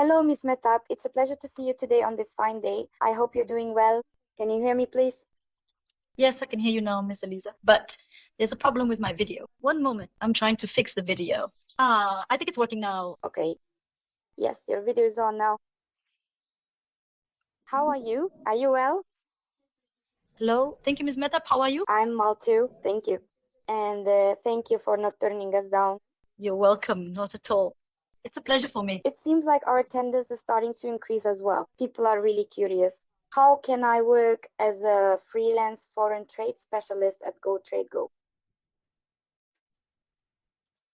Hello, Miss Mehtap. It's a pleasure to see you today on this fine day. I hope you're doing well. Can you hear me, please? Yes, I can hear you now, Miss Eliza. But there's a problem with my video. One moment. I'm trying to fix the video. I think it's working now. Okay. Yes, your video is on now. How are you? Are you well? Hello. Thank you, Ms. Mehtap. How are you? I'm well too. Thank you. And thank you for not turning us down. You're welcome. Not at all. It's a pleasure for me. It seems like our attendance is starting to increase as well. People are really curious. How can I work as a freelance foreign trade specialist at GoTradeGo?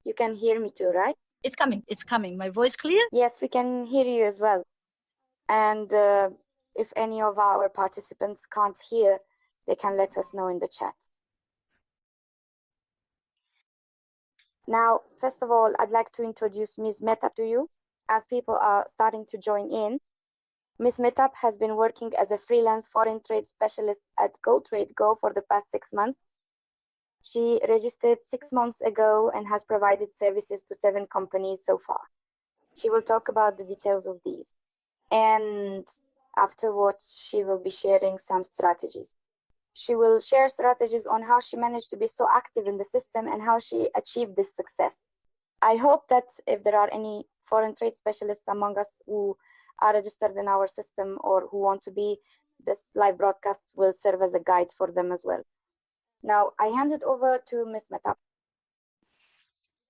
You can hear me too, right? It's coming. It's coming. My voice clear? Yes, we can hear you as well. And if any of our participants can't hear, they can let us know in the chat. Now, first of all, I'd like to introduce Ms. Mehtap to you, as people are starting to join in. Ms. Mehtap has been working as a freelance foreign trade specialist at GoTradeGo for the past 6 months. She registered 6 months ago and has provided services to 7 companies so far. She will talk about the details of these. And afterwards, she will be sharing some strategies. She will share strategies on how she managed to be so active in the system and how she achieved this success. I hope that if there are any foreign trade specialists among us who are registered in our system or who want to be, this live broadcast will serve as a guide for them as well. Now, I hand it over to Ms. Mehtap.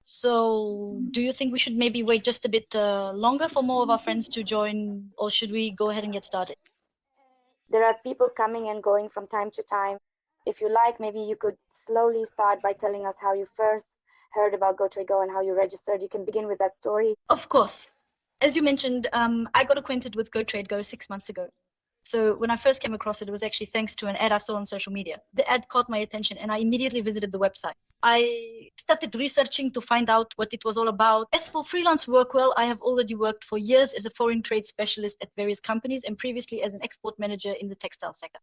So, do you think we should maybe wait just a bit longer for more of our friends to join, or should we go ahead and get started? There are people coming and going from time to time. If you like, maybe you could slowly start by telling us how you first heard about GoTradeGo and how you registered. You can begin with that story. Of course. As you mentioned, I got acquainted with GoTradeGo 6 months ago. So when I first came across it, it was actually thanks to an ad I saw on social media. The ad caught my attention and I immediately visited the website. I started researching to find out what it was all about. As for freelance work, well, I have already worked for years as a foreign trade specialist at various companies and previously as an export manager in the textile sector.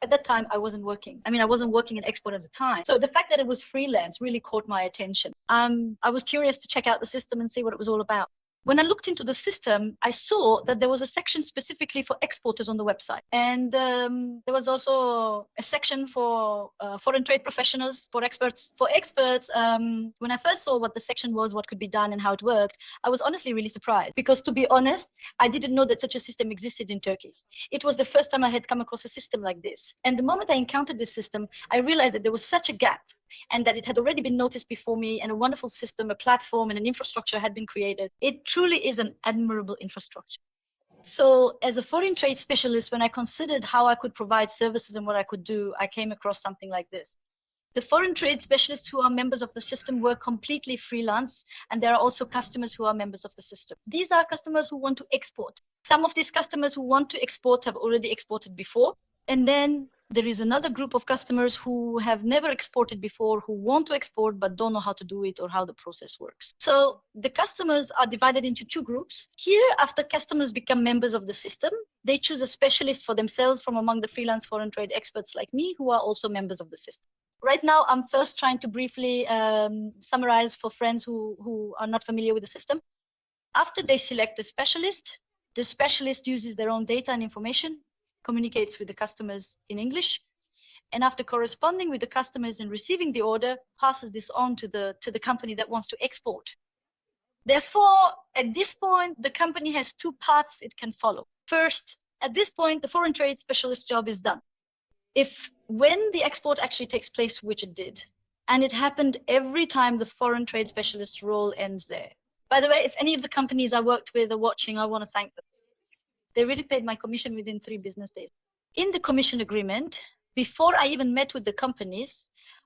At that time, I wasn't working. I wasn't working in export at the time. So the fact that it was freelance really caught my attention. I was curious to check out the system and see what it was all about. When I looked into the system, I saw that there was a section specifically for exporters on the website. And there was also a section for foreign trade professionals, for experts. For experts, when I first saw what the section was, what could be done and how it worked, I was honestly really surprised. Because to be honest, I didn't know that such a system existed in Turkey. It was the first time I had come across a system like this. And the moment I encountered this system, I realized that there was such a gap and that it had already been noticed before me, and a wonderful system, a platform, and an infrastructure had been created. It truly is an admirable infrastructure. So as a foreign trade specialist, when I considered how I could provide services and what I could do, I came across something like this. The foreign trade specialists who are members of the system work completely freelance, and there are also customers who are members of the system. These are customers who want to export. Some of these customers who want to export have already exported before. And then there is another group of customers who have never exported before, who want to export but don't know how to do it or how the process works. So the customers are divided into 2 groups. Here, after customers become members of the system, they choose a specialist for themselves from among the freelance foreign trade experts like me, who are also members of the system. Right now, I'm first trying to briefly summarize for friends who are not familiar with the system. After they select the specialist uses their own data and information, communicates with the customers in English, and after corresponding with the customers and receiving the order, passes this on to the company that wants to export. Therefore, at this point, the company has 2 paths it can follow. First, at this point, the foreign trade specialist job is done. When the export actually takes place, which it did, and it happened every time the foreign trade specialist role ends there. By the way, if any of the companies I worked with are watching, I want to thank them. They really paid my commission within 3 business days. In the commission agreement, before I even met with the companies,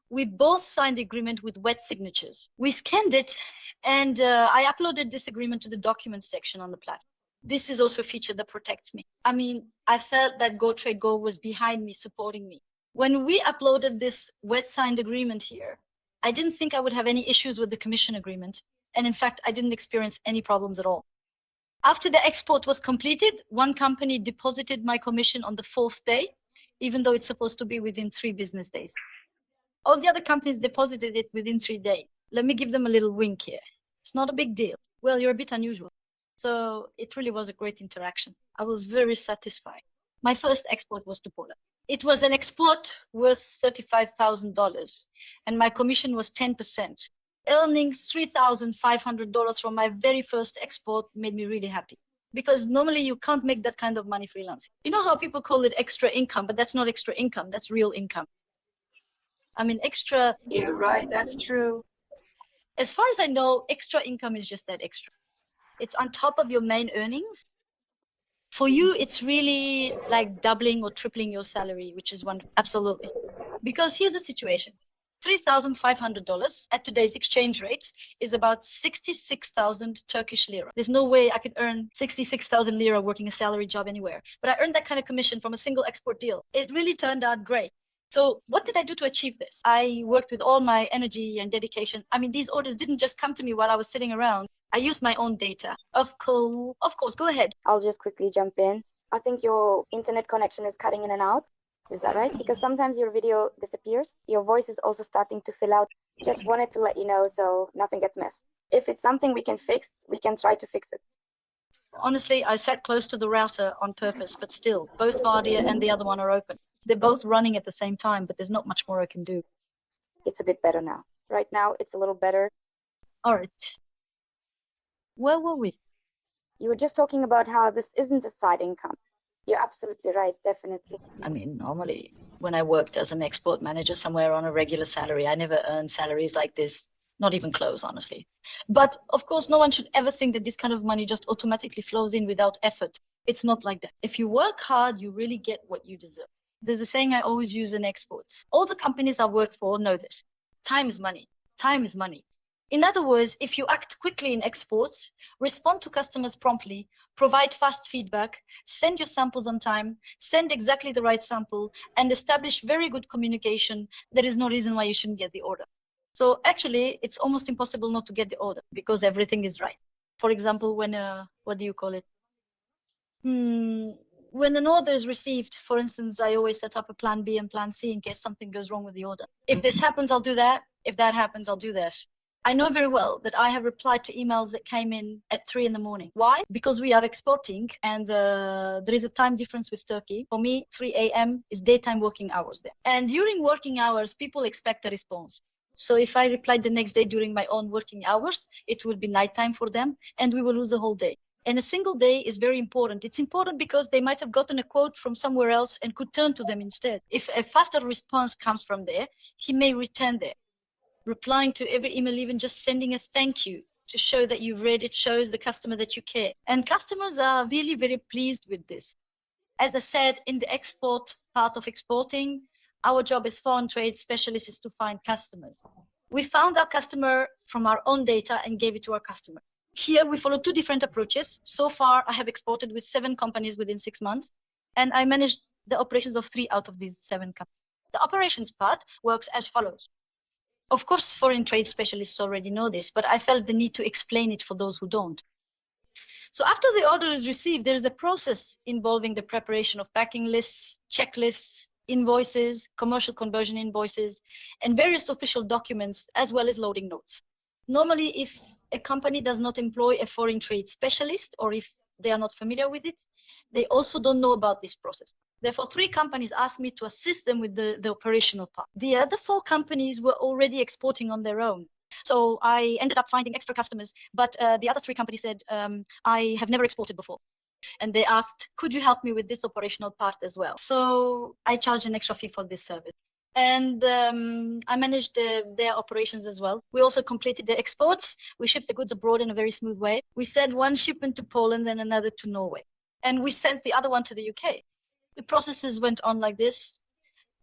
we both signed the agreement with wet signatures. We scanned it, and I uploaded this agreement to the documents section on the platform. This is also a feature that protects me. I felt that GoTradeGo was behind me, supporting me. When we uploaded this wet signed agreement here, I didn't think I would have any issues with the commission agreement. And in fact, I didn't experience any problems at all. After the export was completed, one company deposited my commission on the 4th day, even though it's supposed to be within 3 business days. All the other companies deposited it within 3 days. Let me give them a little wink here. It's not a big deal. Well, you're a bit unusual. So it really was a great interaction. I was very satisfied. My first export was to Poland. It was an export worth $35,000 and my commission was 10%. Earning $3,500 from my very first export made me really happy. Because normally you can't make that kind of money freelancing. You know how people call it extra income, but that's not extra income, that's real income. I mean, extra. You're right, that's true. As far as I know, extra income is just that extra. It's on top of your main earnings. For you, it's really like doubling or tripling your salary, which is wonderful. Absolutely. Because here's the situation. $3,500 at today's exchange rate is about 66,000 Turkish lira. There's no way I could earn 66,000 lira working a salary job anywhere. But I earned that kind of commission from a single export deal. It really turned out great. So what did I do to achieve this? I worked with all my energy and dedication. I mean, these orders didn't just come to me while I was sitting around. I used my own data. Of course, go ahead. I'll just quickly jump in. I think your internet connection is cutting in and out. Is that right? Because sometimes your video disappears. Your voice is also starting to fill out. Just wanted to let you know so nothing gets missed. If it's something we can fix, we can try to fix it. Honestly, I sat close to the router on purpose, but still, both Vardia and the other one are open. They're both running at the same time, but there's not much more I can do. It's a bit better now. Right now, it's a little better. All right. Where were we? You were just talking about how this isn't a side income. You're absolutely right, definitely. I mean, normally, when I worked as an export manager somewhere on a regular salary, I never earned salaries like this, not even close, honestly. But of course, no one should ever think that this kind of money just automatically flows in without effort. It's not like that. If you work hard, you really get what you deserve. There's a saying I always use in exports. All the companies I work for know this. Time is money. Time is money. In other words, if you act quickly in exports, respond to customers promptly, provide fast feedback, send your samples on time, send exactly the right sample, and establish very good communication, there is no reason why you shouldn't get the order. So actually, it's almost impossible not to get the order because everything is right. For example, when, what do you call it? When an order is received, for instance, I always set up a plan B and plan C in case something goes wrong with the order. If this happens, I'll do that. If that happens, I'll do this. I know very well that I have replied to emails that came in at 3 in the morning. Why? Because we are exporting and there is a time difference with Turkey. For me, 3 a.m. is daytime working hours there. And during working hours, people expect a response. So if I replied the next day during my own working hours, it will be nighttime for them and we will lose a whole day. And a single day is very important. It's important because they might have gotten a quote from somewhere else and could turn to them instead. If a faster response comes from there, he may return there. Replying to every email, even just sending a thank you to show that you've read it, shows the customer that you care. And customers are really very pleased with this. As I said, in the export part of exporting, our job as foreign trade specialists is to find customers. We found our customer from our own data and gave it to our customer. Here we follow two different approaches. So far, I have exported with 7 companies within 6 months, and I managed the operations of 3 out of these 7 companies. The operations part works as follows. Of course, foreign trade specialists already know this, but I felt the need to explain it for those who don't. So after the order is received, there is a process involving the preparation of packing lists, checklists, invoices, commercial conversion invoices, and various official documents, as well as loading notes. Normally, if a company does not employ a foreign trade specialist, or if they are not familiar with it, they also don't know about this process. Therefore, 3 companies asked me to assist them with the operational part. The other 4 companies were already exporting on their own. So I ended up finding extra customers, but the other 3 companies said, I have never exported before. And they asked, could you help me with this operational part as well? So I charged an extra fee for this service. And I managed their operations as well. We also completed the exports. We shipped the goods abroad in a very smooth way. We sent 1 shipment to Poland and another to Norway. And we sent the other one to the UK. The processes went on like this,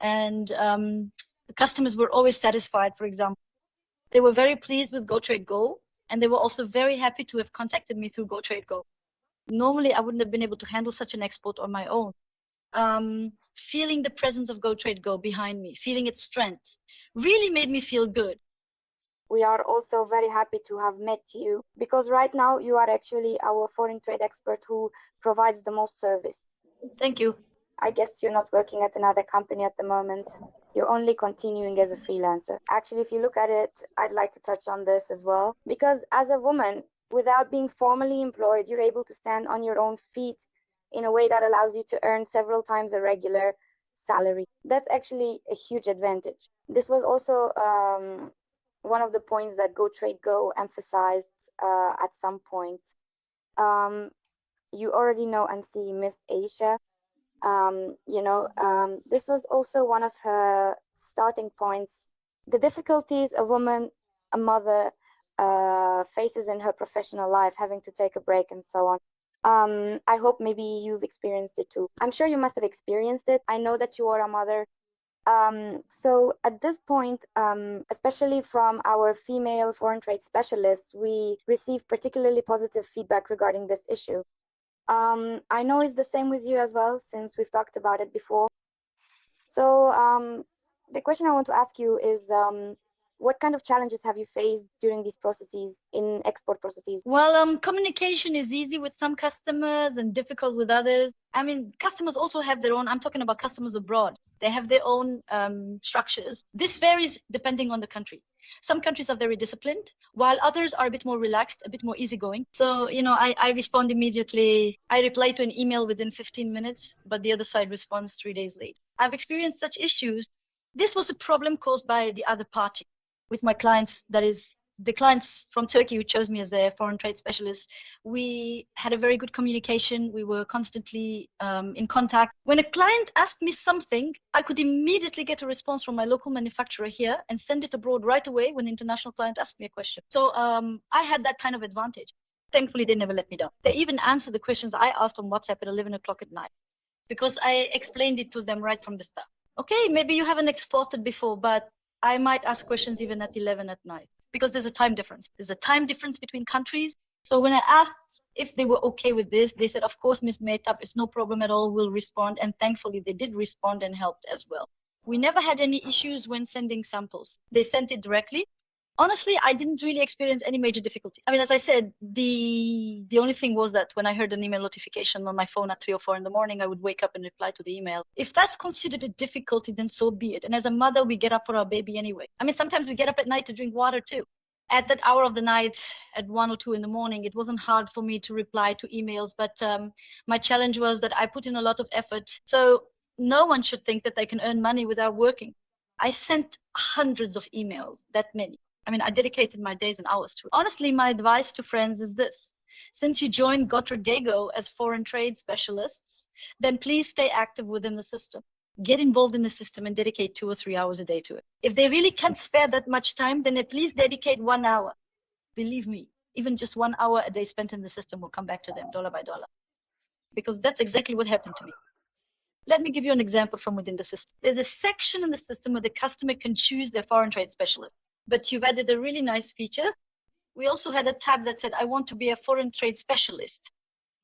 and the customers were always satisfied. For example, they were very pleased with GoTradeGo, and they were also very happy to have contacted me through GoTradeGo. Normally, I wouldn't have been able to handle such an export on my own. Feeling the presence of GoTradeGo behind me, feeling its strength, really made me feel good. We are also very happy to have met you, because right now you are actually our foreign trade expert who provides the most service. Thank you. I guess you're not working at another company at the moment. You're only continuing as a freelancer. Actually, if you look at it, I'd like to touch on this as well. Because as a woman, Without being formally employed, you're able to stand on your own feet in a way that allows you to earn several times a regular salary. That's actually a huge advantage. This was also one of the points that GoTradeGo emphasized at some point. You already know and see Miss Aisha. This was also one of her starting points. The difficulties a woman, a mother, faces in her professional life, having to take a break and so on. I hope maybe you've experienced it too. I'm sure you must have experienced it. I know that you are a mother. So at this point, especially from our female foreign trade specialists, we receive particularly positive feedback regarding this issue. I know it's the same with you as well, since we've talked about it before. So the question I want to ask you is, what kind of challenges have you faced during these processes, in export processes? Well, communication is easy with some customers and difficult with others. I mean, customers also have their own, I'm talking about customers abroad. They have their own structures. This varies depending on the country. Some countries are very disciplined, while others are a bit more relaxed, a bit more easygoing. So, I respond immediately. I reply to an email within 15 minutes, but the other side responds 3 days late. I've experienced such issues. This was a problem caused by the other party with my clients, that is, the clients from Turkey who chose me as their foreign trade specialist. We had a very good communication. We were constantly in contact. When a client asked me something, I could immediately get a response from my local manufacturer here and send it abroad right away when an international client asked me a question. So I had that kind of advantage. Thankfully, they never let me down. They even answered the questions I asked on WhatsApp at 11 o'clock at night, because I explained it to them right from the start. Okay, maybe you haven't exported before, but I might ask questions even at 11 at night, because there's a time difference. There's a time difference between countries. So when I asked if they were okay with this, they said, of course, Ms. Mehtap, it's no problem at all, we'll respond. And thankfully, they did respond and helped as well. We never had any issues when sending samples. They sent it directly. Honestly, I didn't really experience any major difficulty. I mean, as I said, the only thing was that when I heard an email notification on my phone at 3 or 4 in the morning, I would wake up and reply to the email. If that's considered a difficulty, then so be it. And as a mother, we get up for our baby anyway. I mean, sometimes we get up at night to drink water too. At that hour of the night, at 1 or 2 in the morning, it wasn't hard for me to reply to emails, but my challenge was that I put in a lot of effort. So no one should think that they can earn money without working. I sent hundreds of emails, that many. I mean, I dedicated my days and hours to it. Honestly, my advice to friends is this. Since you joined GoTradeGo as foreign trade specialists, then please stay active within the system. Get involved in the system and dedicate 2 or 3 hours a day to it. If they really can't spare that much time, then at least dedicate 1 hour. Believe me, even just 1 hour a day spent in the system will come back to them dollar by dollar. Because that's exactly what happened to me. Let me give you an example from within the system. There's a section in the system where the customer can choose their foreign trade specialist. But you've added a really nice feature. We also had a tab that said, I want to be a foreign trade specialist.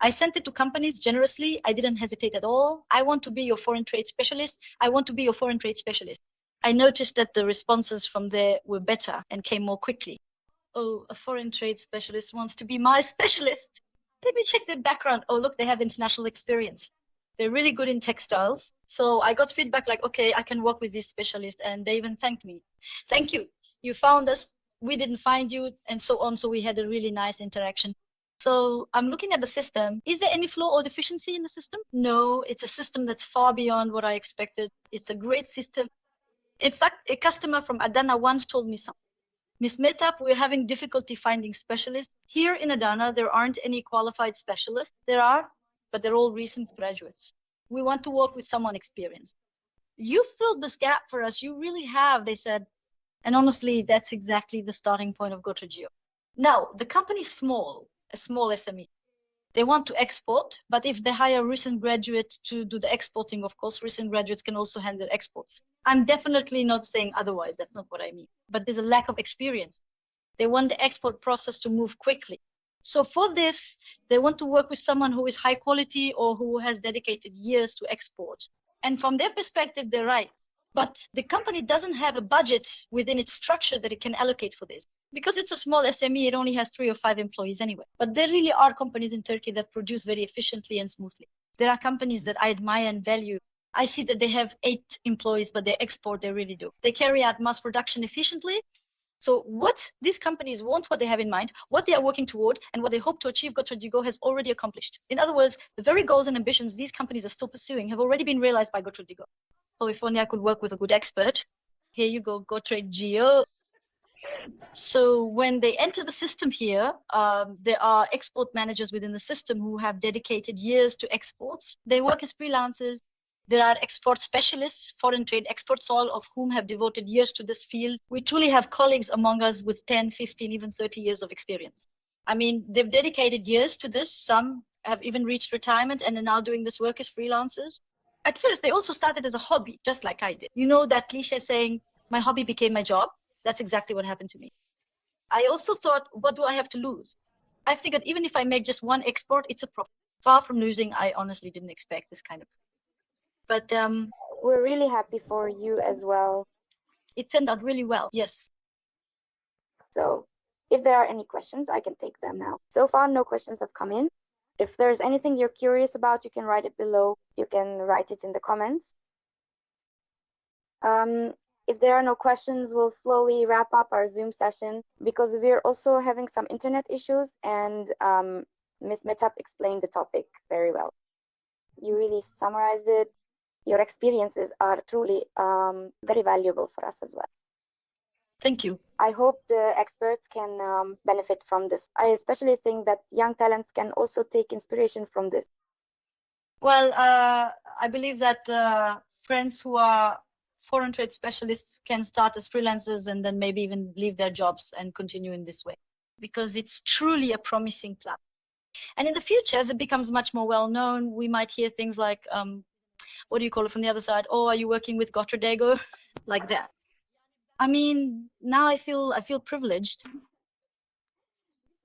I sent it to companies generously. I didn't hesitate at all. I want to be your foreign trade specialist. I want to be your foreign trade specialist. I noticed that the responses from there were better and came more quickly. Oh, a foreign trade specialist wants to be my specialist. Let me check their background. Oh, look, they have international experience. They're really good in textiles. So I got feedback like, okay, I can work with this specialist. And they even thanked me. Thank you. You found us, we didn't find you, and so on. So we had a really nice interaction. So I'm looking at the system. Is there any flaw or deficiency in the system? No, it's a system that's far beyond what I expected. It's a great system. In fact, a customer from Adana once told me something. Ms. Mehtap, we're having difficulty finding specialists. Here in Adana, there aren't any qualified specialists. There are, but they're all recent graduates. We want to work with someone experienced. You filled this gap for us. You really have, they said. And honestly, that's exactly the starting point of GoTradeGo. Now, the company is small, a small SME. They want to export, but if they hire recent graduates to do the exporting, of course, recent graduates can also handle exports. I'm definitely not saying otherwise. That's not what I mean. But there's a lack of experience. They want the export process to move quickly. So for this, they want to work with someone who is high quality or who has dedicated years to export. And from their perspective, they're right. But the company doesn't have a budget within its structure that it can allocate for this. Because it's a small SME, it only has 3 or 5 employees anyway. But there really are companies in Turkey that produce very efficiently and smoothly. There are companies that I admire and value. I see that they have 8 employees, but they export, they really do. They carry out mass production efficiently. So what these companies want, what they have in mind, what they are working toward, and what they hope to achieve, GoTradeGo has already accomplished. In other words, the very goals and ambitions these companies are still pursuing have already been realized by GoTradeGo. So if only I could work with a good expert. Here you go, GoTradeGo. So when they enter the system here, there are export managers within the system who have dedicated years to exports. They work as freelancers. There are export specialists, foreign trade experts, all of whom have devoted years to this field. We truly have colleagues among us with 10, 15, even 30 years of experience. I mean, they've dedicated years to this. Some have even reached retirement and are now doing this work as freelancers. At first, they also started as a hobby, just like I did. You know that cliche saying, my hobby became my job? That's exactly what happened to me. I also thought, what do I have to lose? I figured even if I make just one export, it's a profit. Far from losing, I honestly didn't expect this kind of. But We're really happy for you as well. it turned out really well, yes. So if there are any questions, I can take them now. So far, no questions have come in. If there's anything you're curious about, you can write it below. You can write it in the comments. If there are no questions, we'll slowly wrap up our Zoom session because we're also having some internet issues, and Ms. Mehtap explained the topic very well. You really summarized it. Your experiences are truly very valuable for us as well. Thank you. I hope the experts can benefit from this. I especially think that young talents can also take inspiration from this. Well, I believe that friends who are foreign trade specialists can start as freelancers and then maybe even leave their jobs and continue in this way, because it's truly a promising plan. And in the future, as it becomes much more well known, we might hear things like, what do you call it from the other side? Oh, are you working with GoTradeGo? Like that. I mean, now I feel privileged.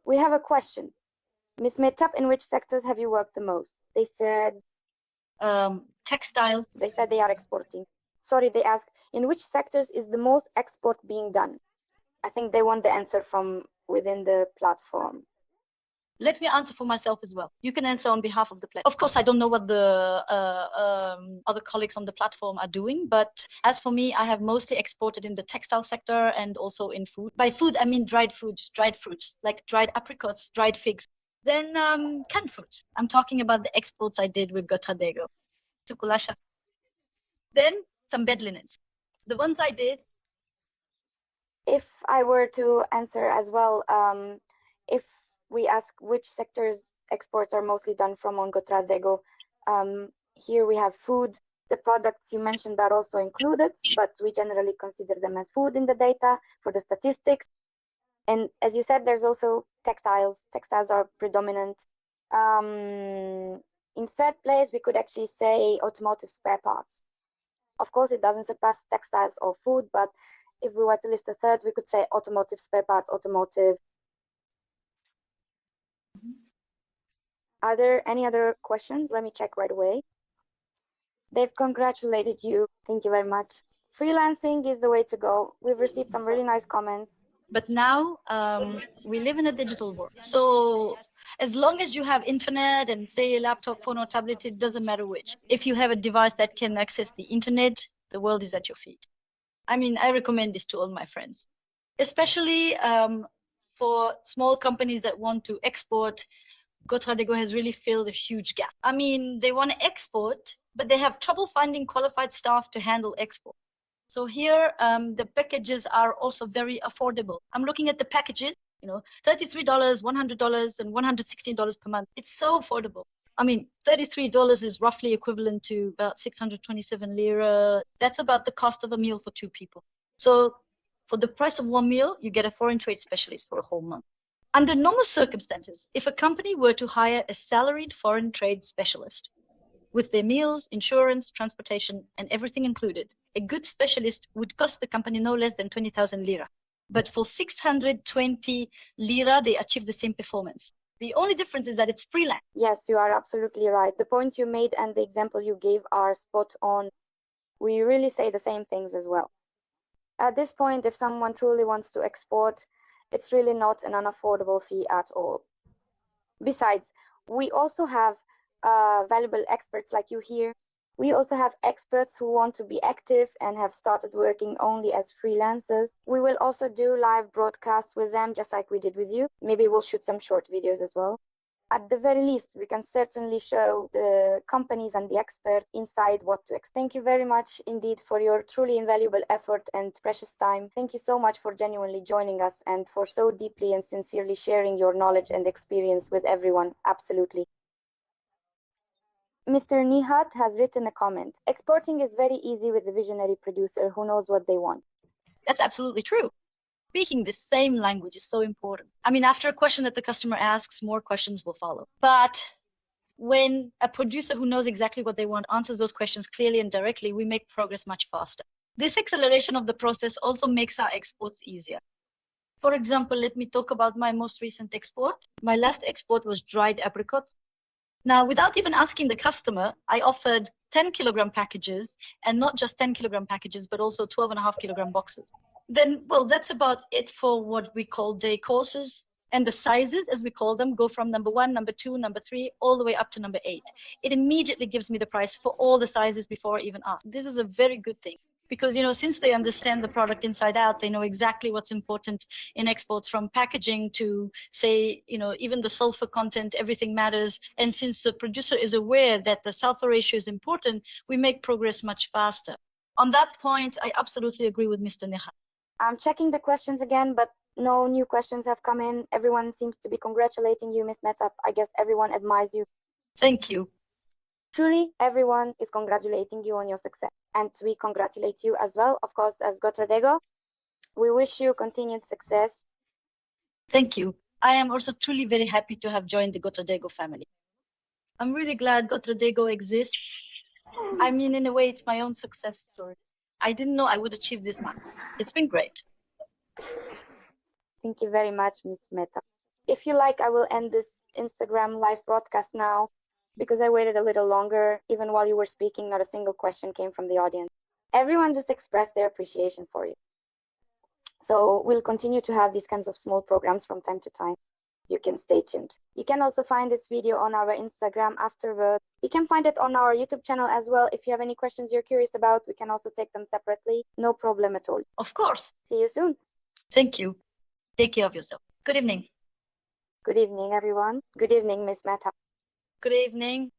We have a question. Ms. Mehtap, in which sectors have you worked the most? They said textile. They said they are exporting. Sorry, they asked, in which sectors is the most export being done? I think they want the answer from within the platform. Let me answer for myself as well. You can answer on behalf of the platform. Of course, I don't know what the other colleagues on the platform are doing, but as for me, I have mostly exported in the textile sector and also in food. By food, I mean dried fruits, like dried apricots, dried figs. Then canned fruits. I'm talking about the exports I did with GoTradeGo to Kulasha. Then some bed linens. The ones I did. If I were to answer as well, if we ask which sectors exports are mostly done from on GoTradeGo, here we have food. The products you mentioned are also included, but we generally consider them as food in the data for the statistics. And as you said, there's also textiles. Textiles are predominant. In third place, we could actually say automotive spare parts. Of course, it doesn't surpass textiles or food, but if we were to list a third, we could say automotive spare parts, automotive. Are there any other questions? Let me check right away. They've congratulated you. Thank you very much. Freelancing is the way to go. We've received some really nice comments. But now we live in a digital world. So as long as you have internet and say a laptop, phone or tablet, it doesn't matter which. If you have a device that can access the internet, the world is at your feet. I mean, I recommend this to all my friends, especially for small companies that want to export. GoTradeGo has really filled a huge gap. I mean, they want to export, but they have trouble finding qualified staff to handle export. So here, the packages are also very affordable. I'm looking at the packages, you know, $33, $100, and $116 per month. It's so affordable. I mean, $33 is roughly equivalent to about 627 lira. That's about the cost of a meal for 2 people. So for the price of one meal, you get a foreign trade specialist for a whole month. Under normal circumstances, if a company were to hire a salaried foreign trade specialist with their meals, insurance, transportation, and everything included, a good specialist would cost the company no less than 20,000 lira. But for 620 lira, they achieve the same performance. The only difference is that it's freelance. Yes, you are absolutely right. The point you made and the example you gave are spot on. We really say the same things as well. At this point, if someone truly wants to export, it's really not an unaffordable fee at all. Besides, we also have valuable experts like you here We also have experts who want to be active and have started working only as freelancers. We will also do live broadcasts with them, just like we did with you. Maybe we'll shoot some short videos as well. At the very least, we can certainly show the companies and the experts inside what to expect. Thank you very much indeed for your truly invaluable effort and precious time. Thank you so much for genuinely joining us and for so deeply and sincerely sharing your knowledge and experience with everyone. Absolutely. Mr. Nihat has written a comment. Exporting is very easy with a visionary producer who knows what they want. That's absolutely true. Speaking the same language is so important. I mean, after a question that the customer asks, more questions will follow. But when a producer who knows exactly what they want answers those questions clearly and directly, we make progress much faster. This acceleration of the process also makes our exports easier. For example, let me talk about my most recent export. My last export was dried apricots. Now, without even asking the customer, I offered 10 kilogram packages, and not just 10 kilogram packages, but also 12.5 kilogram boxes. Then, well, that's about it for what we call day courses. And the sizes, as we call them, go from number 1, number 2, number 3, all the way up to number 8. It immediately gives me the price for all the sizes before I even ask. This is a very good thing. Because, since they understand the product inside out, they know exactly what's important in exports, from packaging to, say, even the sulfur content, everything matters. And since the producer is aware that the sulfur ratio is important, we make progress much faster. On that point, I absolutely agree with Mr. Nihat. I'm checking the questions again, but no new questions have come in. Everyone seems to be congratulating you, Ms. Mehtap. I guess everyone admires you. Thank you. Truly, everyone is congratulating you on your success. And we congratulate you as well, of course, as GoTradeGo. We wish you continued success. Thank you. I am also truly very happy to have joined the GoTradeGo family. I'm really glad GoTradeGo exists. I mean, in a way, it's my own success story. I didn't know I would achieve this much. It's been great. Thank you very much, Ms. Mehtap. If you like, I will end this Instagram live broadcast now, because I waited a little longer. Even while you were speaking, not a single question came from the audience. Everyone just expressed their appreciation for you. So we'll continue to have these kinds of small programs from time to time. You can stay tuned. You can also find this video on our Instagram afterward. You can find it on our YouTube channel as well. If you have any questions you're curious about, we can also take them separately. No problem at all. Of course. See you soon. Thank you. Take care of yourself. Good evening. Good evening, everyone. Good evening, Ms. Mehtap. Good evening.